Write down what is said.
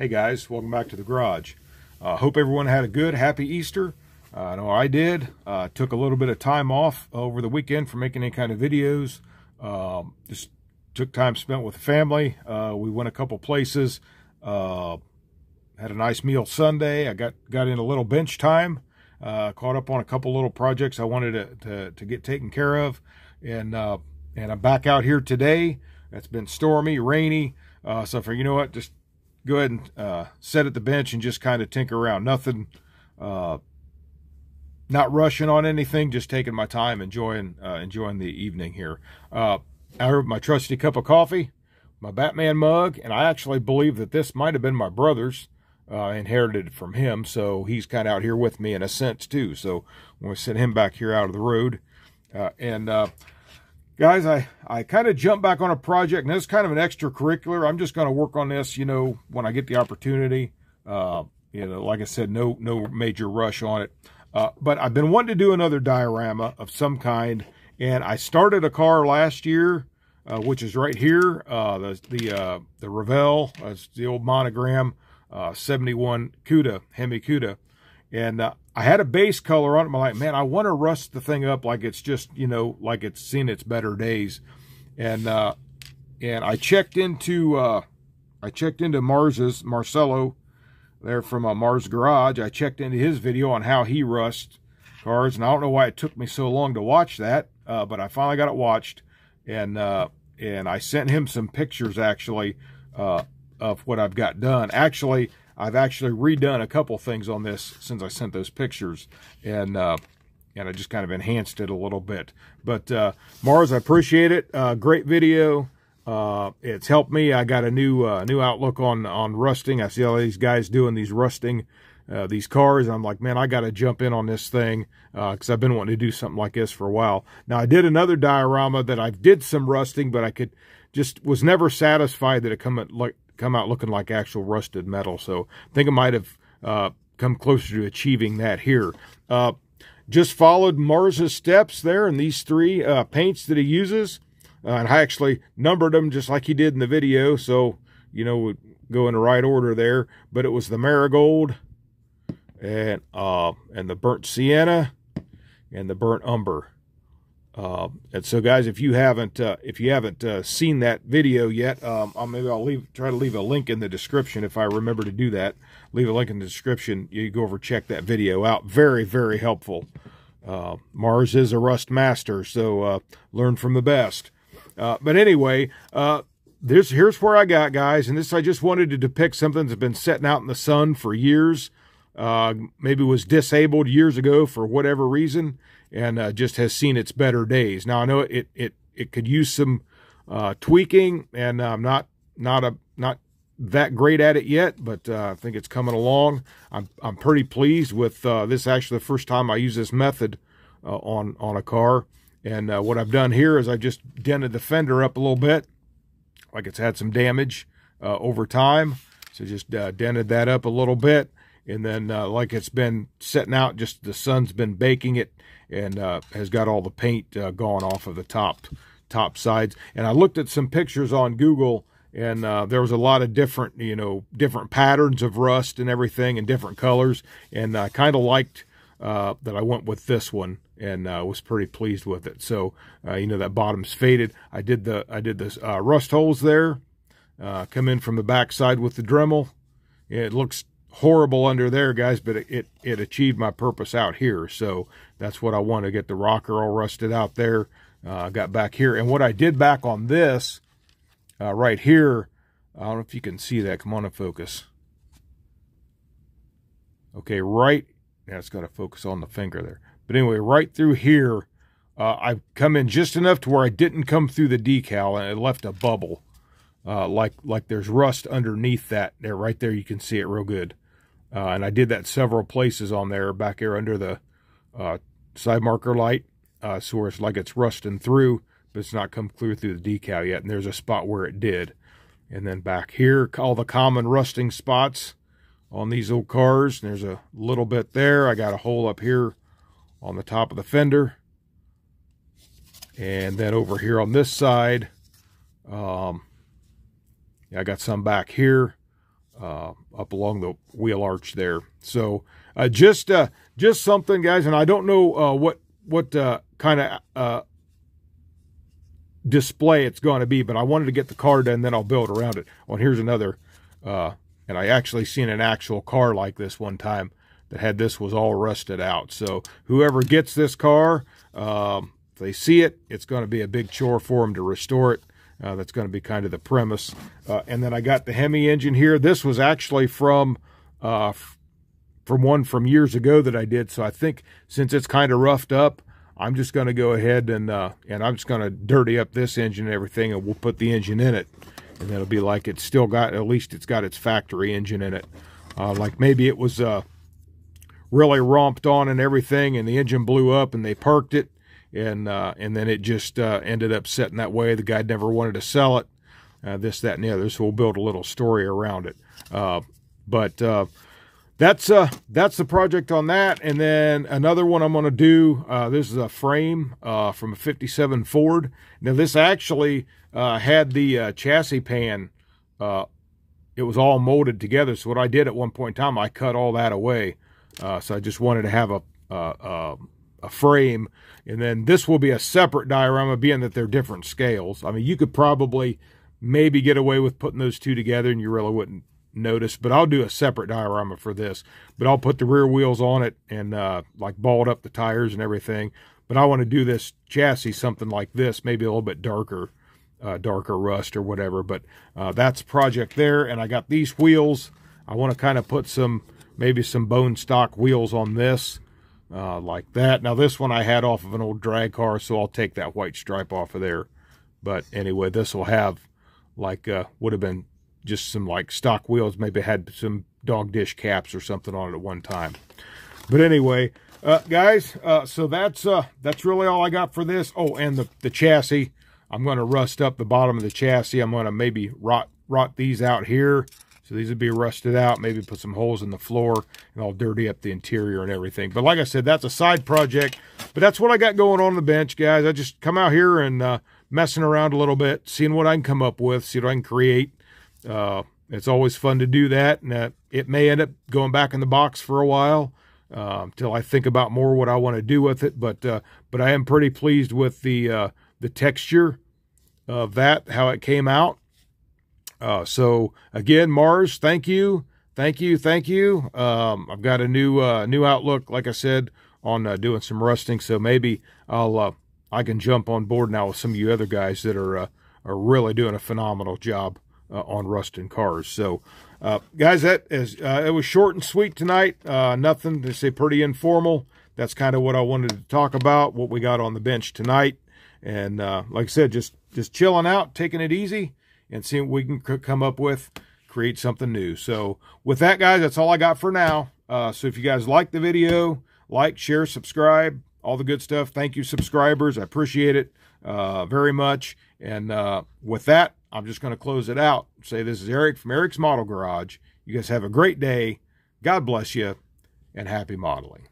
Hey guys, welcome back to the garage. Hope everyone had a good, happy Easter. I know I did. Took a little bit of time off over the weekend from making any kind of videos. Just took time spent with the family. We went a couple places. Had a nice meal Sunday. I got in a little bench time. Caught up on a couple little projects I wanted to get taken care of. And I'm back out here today. It's been stormy, rainy. So I figured, you know what, just go ahead and sit at the bench and just kind of tinker around. Nothing, not rushing on anything, just taking my time, enjoying the evening here. I have my trusty cup of coffee, my Batman mug, and I actually believe that this might have been my brother's, inherited it from him, so he's kind of out here with me in a sense too. So I'm going to send him back here out of the road. Guys, I kind of jumped back on a project, and this is kind of an extracurricular. I'm just going to work on this, you know, when I get the opportunity. You know, like I said, no major rush on it. But I've been wanting to do another diorama of some kind, and I started a car last year, which is right here, the Revell, it's the old monogram, 71 Cuda, Hemi Cuda. And I had a base color on it. I'm like, man, I want to rust the thing up like it's just, you know, like it's seen its better days. And I checked into Marcelo there from Mars Garage. I checked into his video on how he rusts cars, and I don't know why it took me so long to watch that, but I finally got it watched, and I sent him some pictures actually of what I've got done. Actually, I've actually redone a couple things on this since I sent those pictures, and I just kind of enhanced it a little bit. But Mars, I appreciate it. Great video. It's helped me. I got a new outlook on rusting. I see all these guys doing these rusting these cars. I'm like, man, I got to jump in on this thing because I've been wanting to do something like this for a while. Now, I did another diorama that I did some rusting, but I was never satisfied that it come out looking like actual rusted metal. So I think I might have come closer to achieving that here. Just followed Mars's steps there in these three paints that he uses. And I actually numbered them just like he did in the video. So, you know, we'd go in the right order there. But it was the marigold and the burnt sienna and the burnt umber. And so, guys, if you haven't seen that video yet, maybe I'll try to leave a link in the description if I remember to do that. Leave a link in the description. You go over check that video out. Very, very helpful. Mars is a rust master, so learn from the best. But anyway, here's where I got, guys, and this I just wanted to depict something that's been sitting out in the sun for years. Maybe was disabled years ago for whatever reason, and just has seen its better days. Now I know it could use some tweaking, and I'm not that great at it yet, but I think it's coming along. I'm pretty pleased with this. Actually, the first time I use this method on a car. And what I've done here is I've just dented the fender up a little bit, like it's had some damage over time. So just dented that up a little bit. And then like it's been setting out, just the sun's been baking it, and has got all the paint gone off of the top sides. And I looked at some pictures on Google, and there was a lot of different patterns of rust and everything, and different colors. And I kind of liked that I went with this one, and was pretty pleased with it. So you know, that bottom's faded. I did this rust holes there, come in from the back side with the Dremel. It looks horrible under there, guys, but it achieved my purpose out here. So that's what I want, to get the rocker all rusted out there. Got back here, and what I did back on this right here, I don't know if you can see that. Come on and focus. Okay, right. Yeah, it's got to focus on the finger there. But anyway, right through here, I've come in just enough to where I didn't come through the decal, and it left a bubble. Like there's rust underneath that there. Right there, you can see it real good. And I did that several places on there, back here under the side marker light, so where it's like it's rusting through, but it's not come clear through the decal yet. And there's a spot where it did. And then back here, all the common rusting spots on these old cars. There's a little bit there. I got a hole up here on the top of the fender. And then over here on this side, I got some back here. up along the wheel arch there. So just something, guys, and I don't know what kind of display it's going to be, but I wanted to get the car done, then I'll build around it. Well, here's another, and I actually seen an actual car like this one time that had this was all rusted out. So whoever gets this car, if they see it, it's going to be a big chore for them to restore it. That's going to be kind of the premise. And then I got the Hemi engine here. This was actually from one from years ago that I did. So I think since it's kind of roughed up, I'm just going to go ahead and I'm just going to dirty up this engine and everything, and we'll put the engine in it. And then it'll be like it's still got, at least it's got its factory engine in it. Like maybe it was really romped on and everything, and the engine blew up and they parked it, and then it just ended up sitting that way. The guy never wanted to sell it, this, that, and the other. So we'll build a little story around it. But that's the project on that. And then another one I'm going to do, this is a frame from a 57 Ford. Now this actually had the chassis pan, it was all molded together. So what I did at one point in time, I cut all that away. So I just wanted to have a frame, and then this will be a separate diorama, being that they're different scales. I mean, you could probably maybe get away with putting those two together and you really wouldn't notice, but I'll do a separate diorama for this. But I'll put the rear wheels on it and like balled up the tires and everything. But I want to do this chassis something like this, maybe a little bit darker rust or whatever. But that's a project there. And I got these wheels. I want to kind of put maybe some bone stock wheels on this, like that. Now this one I had off of an old drag car, so I'll take that white stripe off of there. But anyway, this will have like, would have been just some like stock wheels, maybe had some dog dish caps or something on it at one time. But anyway, guys, so that's really all I got for this. Oh, and the chassis, I'm going to rust up the bottom of the chassis. I'm going to maybe rot these out here. So these would be rusted out, maybe put some holes in the floor, and I'll dirty up the interior and everything. But like I said, that's a side project. But that's what I got going on the bench, guys. I just come out here and messing around a little bit, seeing what I can come up with, see what I can create. It's always fun to do that, and it may end up going back in the box for a while till I think about more what I want to do with it. But I am pretty pleased with the texture of that, how it came out. So again, Mars, thank you. I've got a new outlook, like I said, on doing some rusting. So maybe I can jump on board now with some of you other guys that are really doing a phenomenal job on rusting cars. So guys, that is it was short and sweet tonight. Nothing to say, pretty informal. That's kind of what I wanted to talk about, what we got on the bench tonight. And like I said, just chilling out, taking it easy, and seeing what we can come up with, create something new. So with that, guys, that's all I got for now. So if you guys like the video, like, share, subscribe, all the good stuff. Thank you, subscribers. I appreciate it very much. And with that, I'm just going to close it out. Say this is Eric from Eric's Model Garage. You guys have a great day. God bless you, and happy modeling.